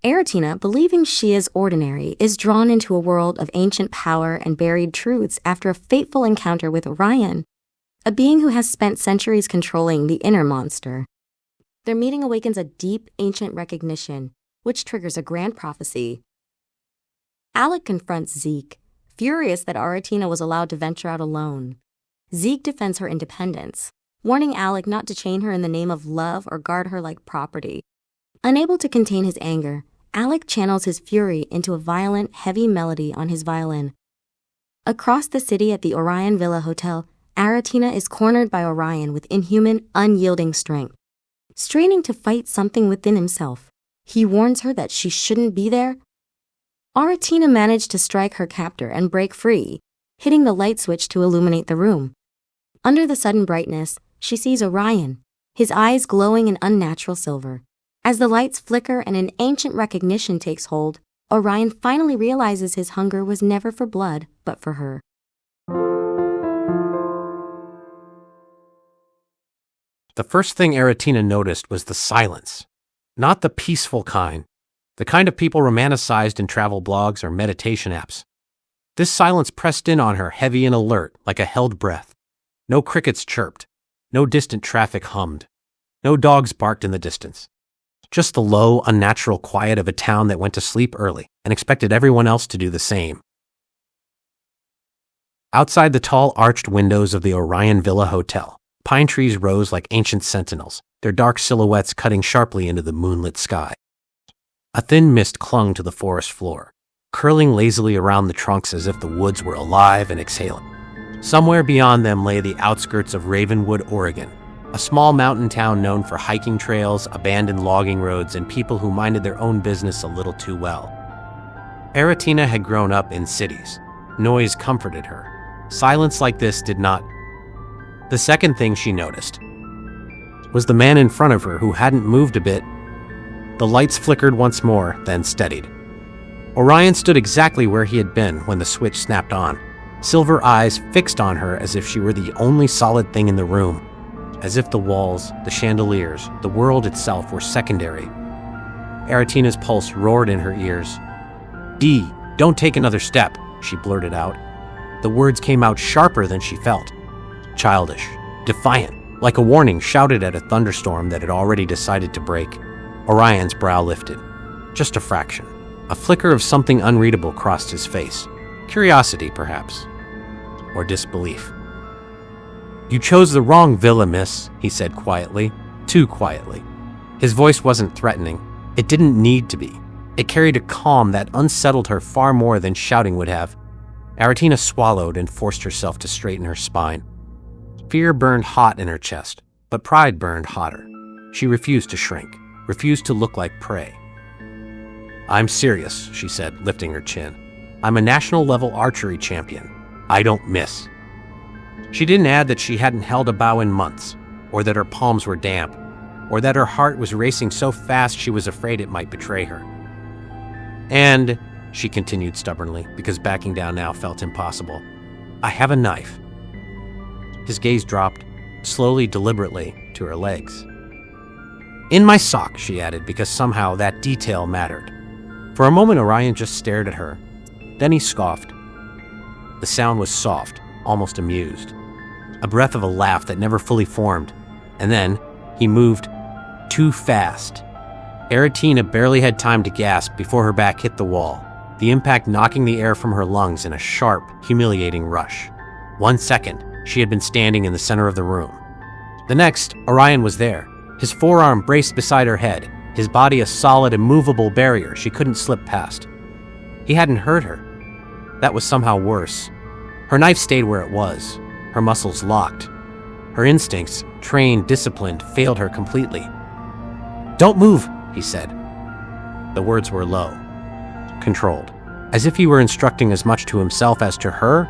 Aratina, believing she is ordinary, is drawn into a world of ancient power and buried truths after a fateful encounter with Orion, a being who has spent centuries controlling the inner monster. Their meeting awakens a deep, ancient recognition, which triggers a grand prophecy. Alec confronts Zeke, furious that Aratina was allowed to venture out alone. Zeke defends her independence, warning Alec not to chain her in the name of love or guard her like property. Unable to contain his anger, Alec channels his fury into a violent, heavy melody on his violin. Across the city at the Orion Villa Hotel, Aratina is cornered by Orion with inhuman, unyielding strength. Straining to fight something within himself, he warns her that she shouldn't be there. Aratina managed to strike her captor and break free, hitting the light switch to illuminate the room. Under the sudden brightness, she sees Orion, his eyes glowing in unnatural silver. As the lights flicker and an ancient recognition takes hold, Orion finally realizes his hunger was never for blood, but for her. The first thing Aratina noticed was the silence. Not the peaceful kind, the kind of people romanticized in travel blogs or meditation apps. This silence pressed in on her, heavy and alert, like a held breath. No crickets chirped. No distant traffic hummed. No dogs barked in the distance. Just the low, unnatural quiet of a town that went to sleep early and expected everyone else to do the same. Outside the tall, arched windows of the Orion Villa Hotel, pine trees rose like ancient sentinels, their dark silhouettes cutting sharply into the moonlit sky. A thin mist clung to the forest floor, curling lazily around the trunks as if the woods were alive and exhaling. Somewhere beyond them lay the outskirts of Ravenwood, Oregon, a small mountain town known for hiking trails, abandoned logging roads, and people who minded their own business a little too well. Aratina had grown up in cities. Noise comforted her. Silence like this did not. The second thing she noticed was the man in front of her who hadn't moved a bit. The lights flickered once more, then steadied. Orion stood exactly where he had been when the switch snapped on, silver eyes fixed on her as if she were the only solid thing in the room, as if the walls, the chandeliers, the world itself were secondary. Aratina's pulse roared in her ears. "D, don't take another step," she blurted out. The words came out sharper than she felt. Childish, defiant, like a warning shouted at a thunderstorm that had already decided to break. Orion's brow lifted. Just a fraction. A flicker of something unreadable crossed his face. Curiosity, perhaps. Or disbelief. "You chose the wrong villa, miss," he said quietly. Too quietly. His voice wasn't threatening. It didn't need to be. It carried a calm that unsettled her far more than shouting would have. Aratina swallowed and forced herself to straighten her spine. Fear burned hot in her chest, but pride burned hotter. She refused to shrink, refused to look like prey. "I'm serious," she said, lifting her chin. "I'm a national-level archery champion. I don't miss." She didn't add that she hadn't held a bow in months, or that her palms were damp, or that her heart was racing so fast she was afraid it might betray her. "And," she continued stubbornly, because backing down now felt impossible, "I have a knife." His gaze dropped, slowly, deliberately, to her legs. "In my sock," she added, because somehow that detail mattered. For a moment, Orion just stared at her. Then he scoffed. The sound was soft, almost amused. A breath of a laugh that never fully formed. And then, he moved too fast. Aratina barely had time to gasp before her back hit the wall, the impact knocking the air from her lungs in a sharp, humiliating rush. 1 second, she had been standing in the center of the room. The next, Orion was there, his forearm braced beside her head, his body a solid, immovable barrier she couldn't slip past. He hadn't hurt her. That was somehow worse. Her knife stayed where it was, her muscles locked. Her instincts, trained, disciplined, failed her completely. "Don't move," he said. The words were low, controlled, as if he were instructing as much to himself as to her.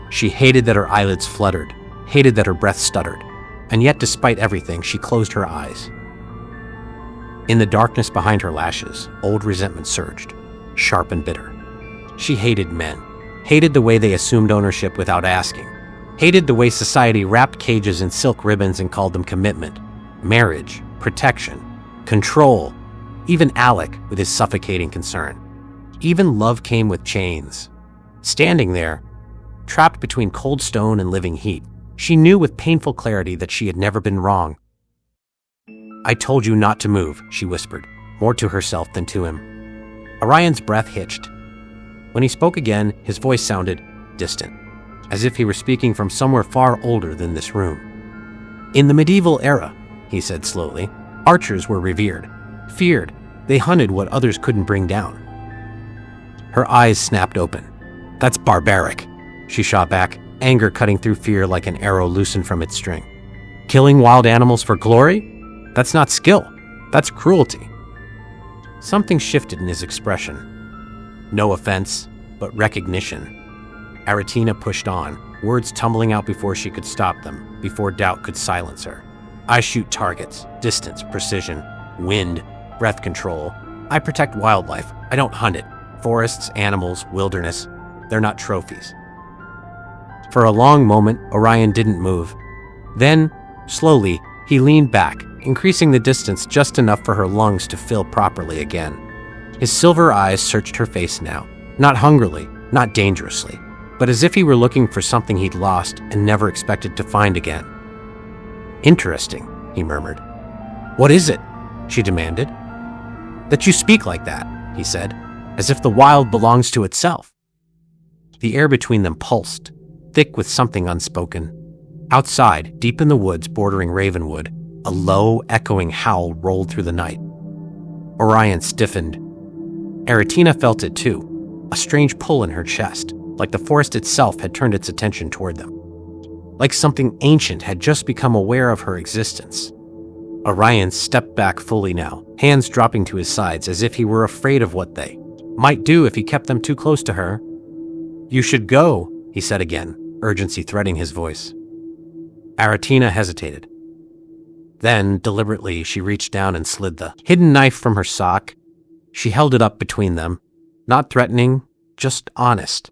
She hated that her eyelids fluttered, hated that her breath stuttered, and yet despite everything, she closed her eyes. In the darkness behind her lashes, old resentment surged, sharp and bitter. She hated men, hated the way they assumed ownership without asking, hated the way society wrapped cages in silk ribbons and called them commitment, marriage, protection, control. Even Alec with his suffocating concern. Even love came with chains. Standing there, trapped between cold stone and living heat, she knew with painful clarity that she had never been wrong. "I told you not to move," she whispered, more to herself than to him. Orion's breath hitched. When he spoke again, his voice sounded distant, as if he were speaking from somewhere far older than this room. "In the medieval era," he said slowly, "archers were revered, feared. They hunted what others couldn't bring down." Her eyes snapped open. "That's barbaric," she shot back, anger cutting through fear like an arrow loosened from its string. "Killing wild animals for glory? That's not skill. That's cruelty." Something shifted in his expression. No offense, but recognition. Aratina pushed on, words tumbling out before she could stop them, before doubt could silence her. "I shoot targets, distance, precision, wind, breath control. I protect wildlife. I don't hunt it. Forests, animals, wilderness. They're not trophies." For a long moment, Orion didn't move. Then, slowly, he leaned back, increasing the distance just enough for her lungs to fill properly again. His silver eyes searched her face now, not hungrily, not dangerously, but as if he were looking for something he'd lost and never expected to find again. "Interesting," he murmured. "What is it?" she demanded. "That you speak like that," he said, "as if the wild belongs to itself." The air between them pulsed, thick with something unspoken. Outside, deep in the woods bordering Ravenwood, a low, echoing howl rolled through the night. Orion stiffened. Aratina felt it too, a strange pull in her chest, like the forest itself had turned its attention toward them. Like something ancient had just become aware of her existence. Orion stepped back fully now, hands dropping to his sides as if he were afraid of what they might do if he kept them too close to her. "You should go," he said again, urgency threading his voice. Aratina hesitated. Then, deliberately, she reached down and slid the hidden knife from her sock. She held it up between them, not threatening, just honest.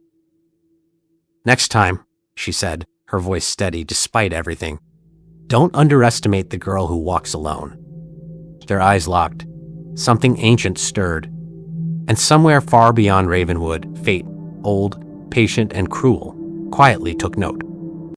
"Next time," she said, her voice steady despite everything, "don't underestimate the girl who walks alone." Their eyes locked. Something ancient stirred. And somewhere far beyond Ravenwood, fate, old, patient, and cruel, quietly took note.